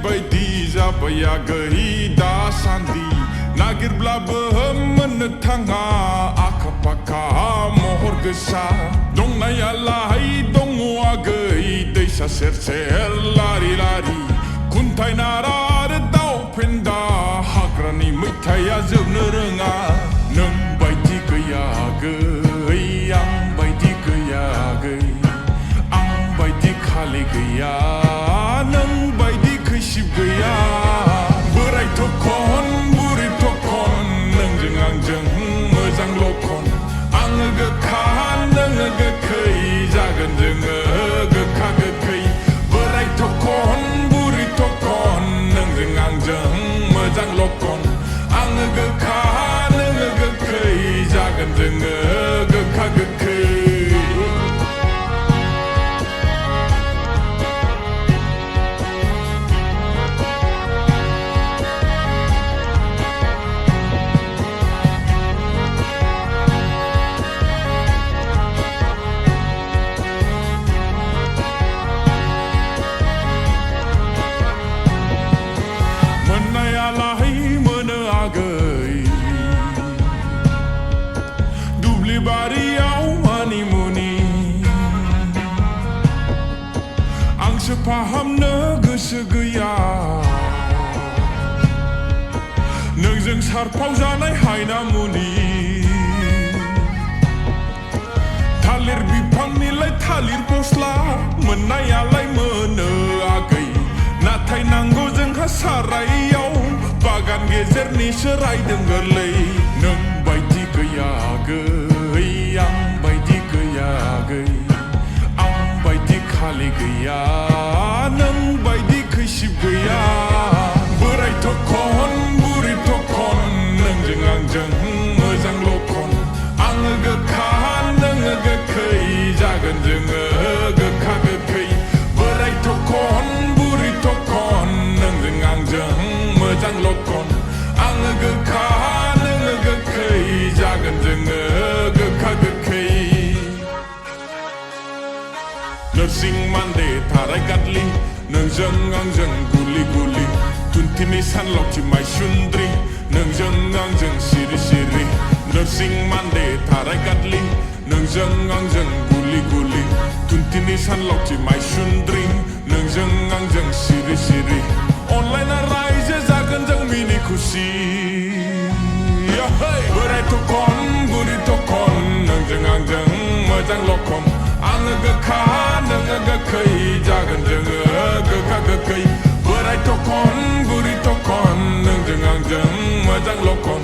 बायदि जाबायाखै दासान्दि नागिरब्लाबो मोननो थाङा आखा फाखा महर गोसा दंनायालाय दङ आगै दैसा सेर सेर लारि लारि खुन्थाइ नारा आरो दाउ फेन्दा हाग्रानि मैथाया जोबनो रोङा नों बायदि गैया आगै आं बायदि गैया आगै आं बायदि खालि गैया नों बायदि खैसिब गैया बोराय थखन बुरि थखन नोंजों आंजों मोजां लखन आङो गोखा नोङो गोखै जागोन जोङो गोखा गोखै बोराय थखन बुरि थखन नोंजों आंजों मोजां लखन आङो गोखा नोङो गोखै जागोन जोङो गोखा गोखै बारियाव मानि मुनि आंसो फाहामनो गोसो गैया नोंजों सारफाव जानाय हायना मुनि थालिर बिफांनिलाय थालिर फस्ला मोननायालाय मोनो आगै नाथाय नांगौ जोंहा सारायाव बागान गेजेरनिसो रायदों गोरलै नों बायदि गैया आगै आं बायदि गैया आगै आं बायदि खालि गैया नों बायदि खैसिब गैया बोराय थखन बुरि थखन नोंजों आंजों मोजां लखन आङो गोखा नोङो गोखै जागोन जोङो गोखा गोखै बोराय थखन बुरि थखन नोंजों आंजों मोजां लखन आङो गोखा नोङो गोखै जागोन जोङो नोरसिं मान्दे थाराय गादलि नोंजों आंजों गुलि गुलि थुन्थिनि सानलावथि माइसुन्द्रि नोंजों आंजों सिरि सिरि नोरसिं मान्दे थाराय गादलि नोंजों आंजों गुलि गुलि थुन्थिनि सानलावथि माइसुन्द्रि नोंजों आंजों सिरि सिरि अनलायना रायजो जागोन जों मिनि खुसि बोराय थखन बुरि थखन नोंजों आंजों मोजां लखन आङो गोखा नोङो गोखै जागोन जोङो गोखा गोखै बोराय थखन बुरि थखन नोंजों आंजों मोजां लखन